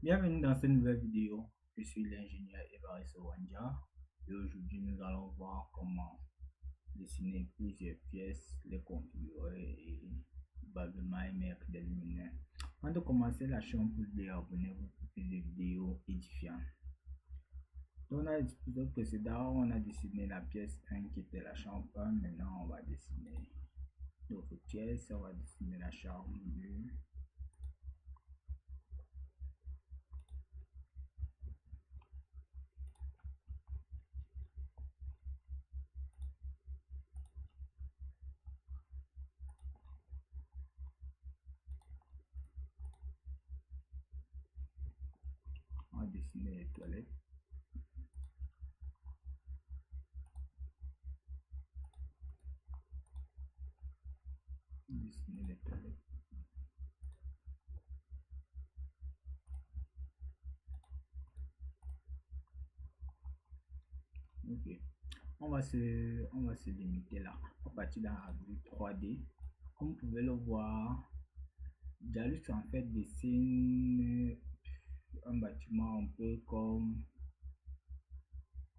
Bienvenue dans cette nouvelle vidéo. Je suis l'ingénieur Évariste Wanja et aujourd'hui nous allons voir comment dessiner plusieurs pièces, les configurer et probablement émettre des luminaires. Avant de commencer, la chaîne, vous pouvez abonnez-vous pour plus de vidéos édifiantes. Dans l'épisode précédent, on a dessiné la pièce 1 qui était la chambre 1. Maintenant, on va dessiner d'autres pièces. On va dessiner la chambre 2. On va dessiner les toilettes. Dessiner les toilettes. Ok, on va se limiter là. On va partir dans la vue 3D. Comme vous pouvez le voir, Jalux en fait dessine un bâtiment un peu comme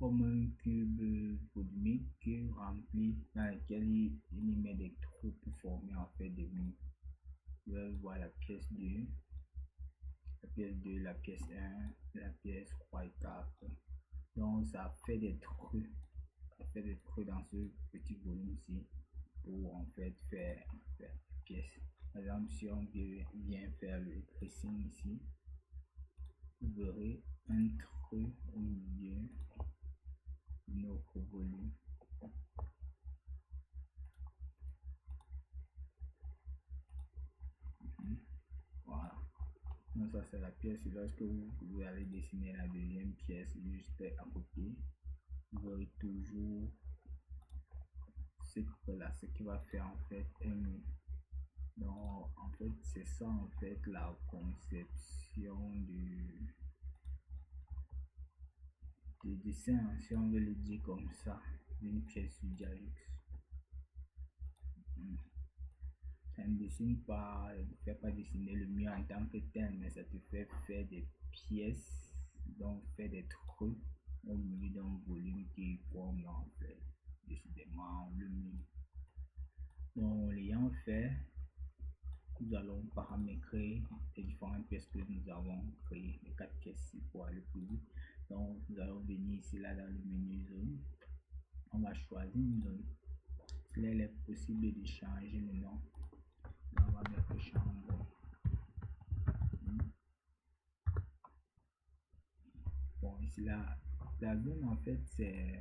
un cube volumique rempli dans lequel il y met des trous pour former en fait des murs. Vous allez voir la pièce 2, la pièce 2, la pièce 1, la pièce 3 et 4. Donc ça fait des trous. Ça fait des trous dans ce petit volume ici pour en fait faire la pièce. Par exemple, si on vient faire le tracing ici, vous verrez un trou au milieu de notre volume. Voilà. Donc ça c'est la pièce. Et lorsque vous allez dessiner la deuxième pièce juste à côté, vous aurez toujours ce qui va faire en fait un mur. Donc en fait c'est ça en fait la conception du dessin, si on veut le dire comme ça, d'une pièce sur Jalux. Ça ne dessine pas, ne fait pas dessiner le mur en tant que tel, mais ça te fait faire des pièces, donc faire des trous au milieu d'un volume qui forme en fait décidément le mur. Donc l'ayant fait, nous allons paramétrer les différentes pièces que nous avons créées, les 4 pièces pour aller plus vite. Donc nous allons venir ici là dans le menu zone, on va choisir une zone. S'il est possible de changer le nom, on va mettre chambre. Bon, ici là, la zone en fait c'est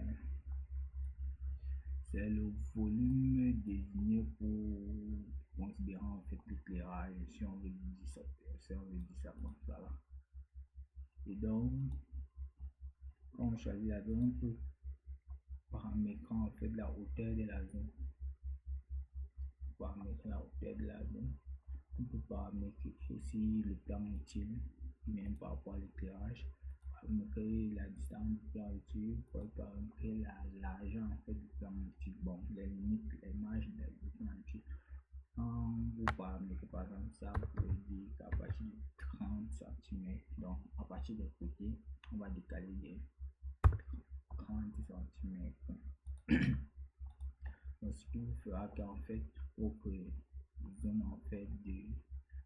le volume désigné pour considérer en fait l'éclairage, si on veut dire ça, comme ça là. Et donc, quand on choisit la zone, on peut paramétrer en fait la hauteur de la zone. Paramétrer la hauteur de la zone. On peut paramétrer aussi le plan utile, même par rapport à l'éclairage. Paramétrer la distance du plan utile, paramétrer la largeur en fait du plan utile. Bon, les limites, les marges du plan utile. Quand vous paramétrez par exemple ça, vous pouvez dire qu'à partir de 30 cm, donc à partir des côtés, on va décaler de 30 cm. Donc ce qui vous fera qu'en fait, pour que zone en fait de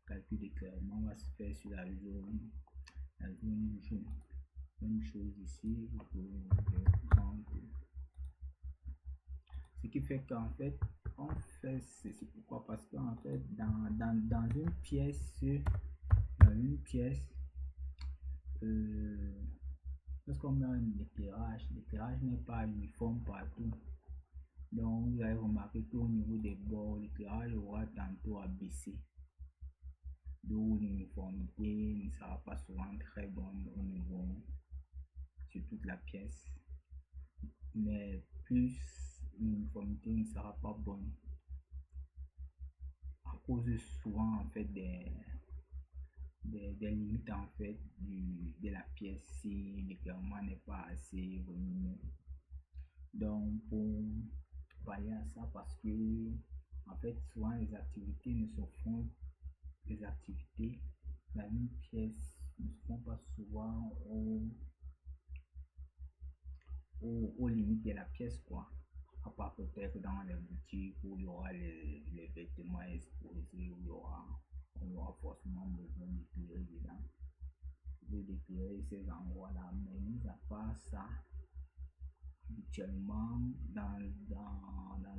calcul d'éclairement va se faire sur la zone jaune. Même chose ici, vous pouvez prendre. Ce qui fait qu'en fait, on fait ceci. Pourquoi? Parce qu'en fait, dans une pièce, lorsqu'on met un éclairage, l'éclairage n'est pas uniforme partout. Donc, vous allez remarquer qu'au niveau des bords, l'éclairage aura tantôt à baisser. D'où l'uniformité ne sera pas souvent très bonne au niveau sur toute la pièce. Mais plus l'uniformité ne sera pas bonne à cause souvent en fait des limites en fait de la pièce si l'éclairement n'est pas assez volumineux. Donc pour pallier à ça, parce que en fait souvent les activités ne se font, les activités dans une pièce ne se font pas souvent aux limites de la pièce, quoi. À part peut-être dans les boutiques où il y aura les vêtements exposés, où on aura forcément besoin d'éclairer dedans, de d'éclairer ces endroits-là. Mais mis à part ça, habituellement, dans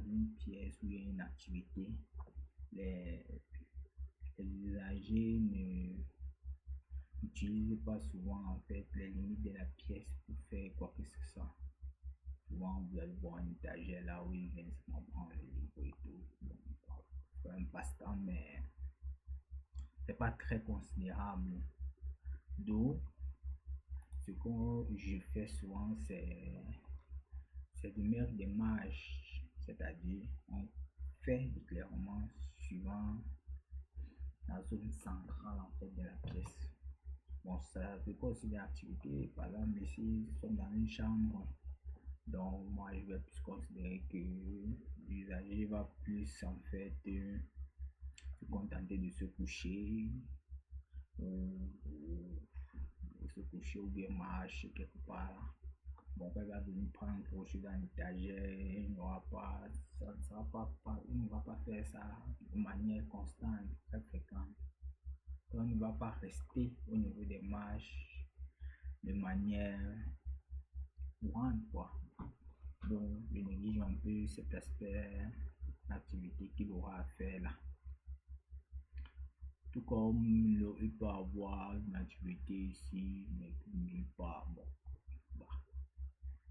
une pièce où il y a une activité, les, les usagers n'utilisent pas souvent en fait les limites de la pièce pour faire quoi que ce soit. Souvent, vous allez voir une étagère là où ils viennent se prendre les livres et tout. Donc, c'est un passe-temps, mais c'est pas très considérable. D'où, ce que je fais souvent, c'est de mettre des marges, c'est-à-dire on fait l'éclairement suivant la zone centrale en fait de la pièce. Bon, ça fait pas aussi d'activité. Par exemple, ici, nous sommes dans une chambre. Donc, moi, je vais plus considérer que l'usager va plus en fait se contenter de se coucher ou se coucher ou bien marcher quelque part. Bon, quand il va venir prendre un crochet dans l'étagère, il n'aura pas, ça ne sera pas, il ne va pas faire ça de manière constante, très fréquente. Donc, on ne va pas rester au niveau des marches de manière courante, quoi. Donc, je néglige un peu cet aspect d'activité qu'il aura à faire là. Tout comme il peut avoir une activité ici, mais nulle part. Bon, bah.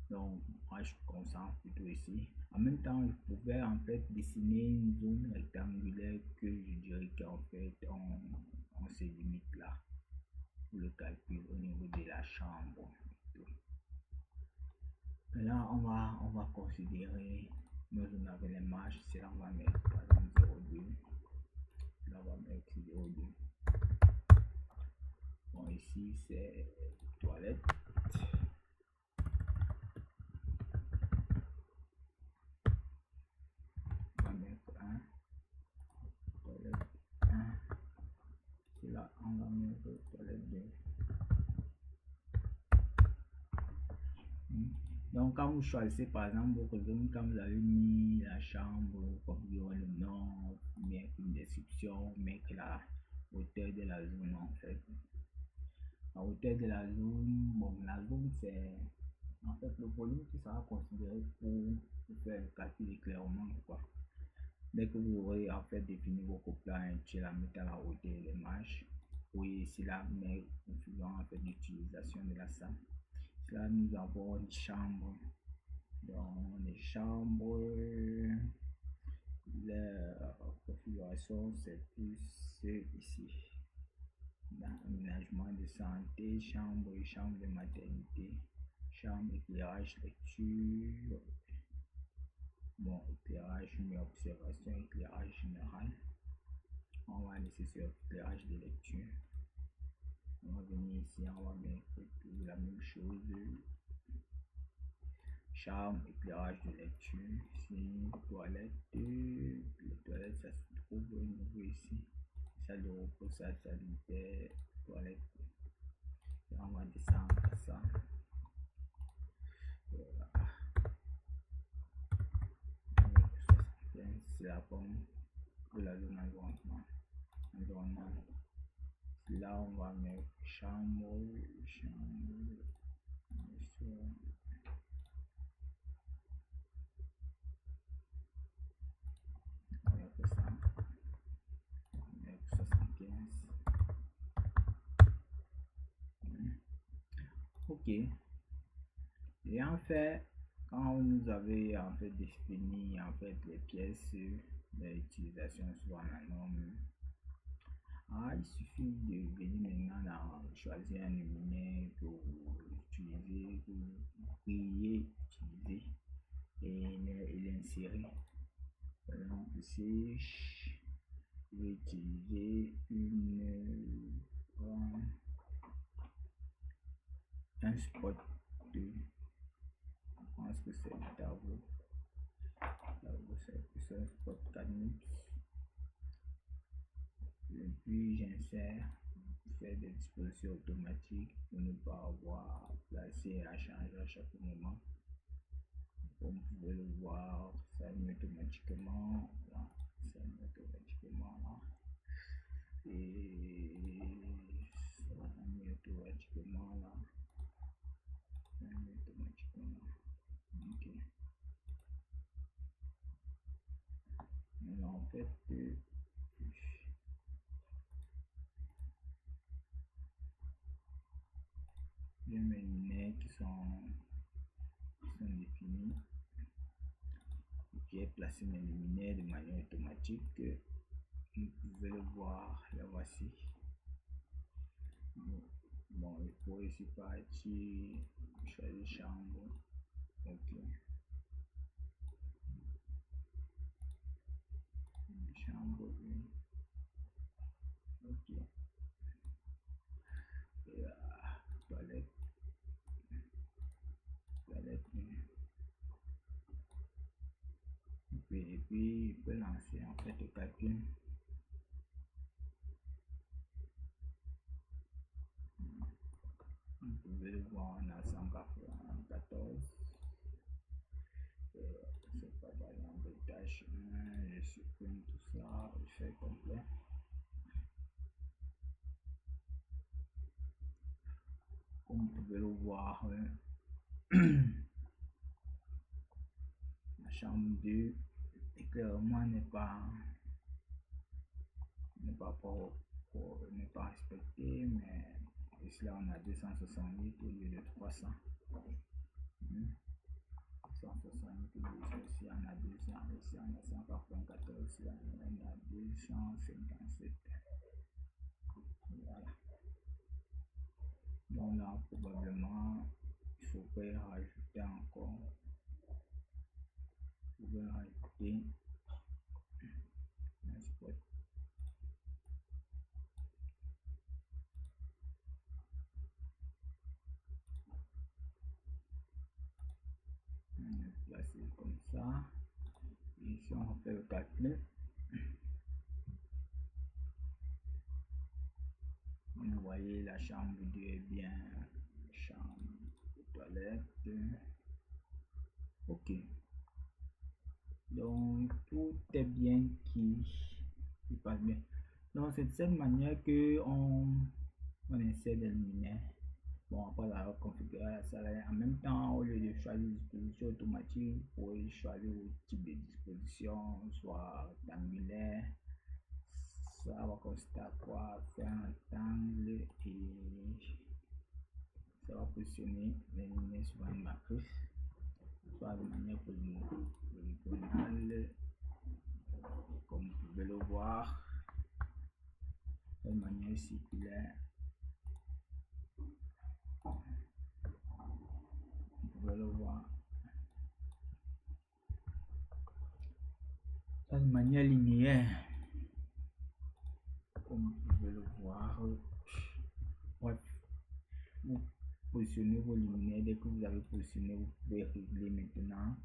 Donc, moi, je me concentre plutôt ici. En même temps, je pouvais en fait dessiner une zone rectangulaire que je dirais qu'en fait, on se limite là pour le calcul au niveau de la chambre. Et là, on va considérer, nous on avait les marches, c'est là on va mettre par exemple 0,2. Là, on va mettre 0,2. Bon, ici, c'est toilette. On va mettre 1. Toilette 1. Et là, on va mettre toilette 2. Donc, quand vous choisissez par exemple votre zone, quand vous avez mis la chambre, comme vous aurez le nom, mettre une description, mettre la hauteur de la zone en fait. La hauteur de la zone, bon, la zone c'est en fait le volume qui sera considéré pour faire le calcul d'éclairement, quoi. Dès que vous aurez en fait défini vos coplats, tu la mettez à la hauteur des marches. Oui, ici là, mais configurant en fait l'utilisation de la salle. Là, nous avons une chambre. Dans les chambres, la configuration c'est plus ici. Dans aménagement de santé, chambre et chambre de maternité, chambre éclairage lecture, bon éclairage mais observation, éclairage général. On va laisser sur éclairage de lecture. On va venir ici, on va mettre la même chose. Chambre, éclairage de lecture, ici, toilette, les toilettes ça se trouve au niveau ici, salle de repos, salle sanitaire, toilette. Et on va descendre à ça. Voilà. C'est la forme de la zone environnement. Là, on va mettre chambre, on va mettre ça, on va mettre 75. Ok. Et en fait, quand vous avez en fait défini en fait les pièces d'utilisation sur la norme, il suffit de venir maintenant choisir un luminaire que vous utilisez, que vous pourriez utiliser et l'insérer. Par exemple, ici, je vais utiliser un spot de, je pense que c'est le tableau. C'est un spot 4 nits. Et puis j'insère faire des dispositions automatiques pour ne pas avoir placé à changer à chaque moment. Comme vous pouvez le voir, ça met automatiquement là, ça met automatiquement là, et ça met automatiquement là, ça met automatiquement là. Ok. Alors en fait, j'ai mes lunettes qui sont définies. J'ai placé mes luminaires de manière automatique. Vous pouvez le voir, la voici. Bon, il faut ici partir, choisir chambre. Ok. Chambre 1. Ok. Et toilette. Toilette 1. Et puis, il peut lancer en fait le calcul. Vous pouvez le voir, on a 194. C'est pas par exemple tâche 1, je supprime tout ça, je fais complet. Comme vous pouvez le voir, la chambre 2 éclairement n'est pas respecté, mais ici là on a 268 au lieu de 300. 168 ici on a 200, ici on a 194, ici on a 257. Voilà. Donc là probablement il faudrait rajouter encore. Vous pouvez rajouter un spot. On est placé comme ça. Et ici on refait le calcul. Vous voyez la chambre 2 est bien, chambre, toilette. Ok. Donc tout est bien qui passe bien. Donc c'est de cette manière que on essaie d'éliminer. Bon, après la configurer la salle, en même temps, au lieu de choisir disposition automatique, vous pouvez choisir le type de disposition, soit rectangulaire. Ça va consister à quoi? Faire un rectangle et ça va positionner les lignes sur une matrice, soit de manière polygonale, comme vous pouvez le voir, de manière circulaire. Vous pouvez le voir. De manière linéaire, comme vous pouvez le voir. Bref, vous positionnez vos luminaires. Dès que vous avez positionné, vous pouvez régler maintenant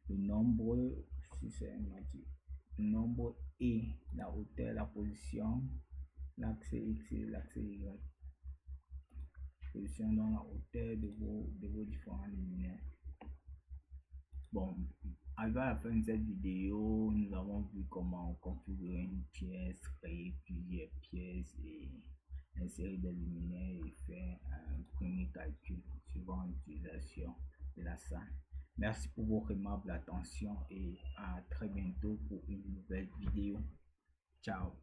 le nombre, si c'est un magique, le nombre et la hauteur, la position, l'axe X et l'axe Y. Position dans la hauteur de vos différents luminaires. Bon, à la fin de cette vidéo, nous avons vu comment configurer une pièce, créer plusieurs pièces et insérer des luminaires et faire un premier calcul suivant l'utilisation de la salle. Merci pour votre aimable attention et à très bientôt pour une nouvelle vidéo. Ciao.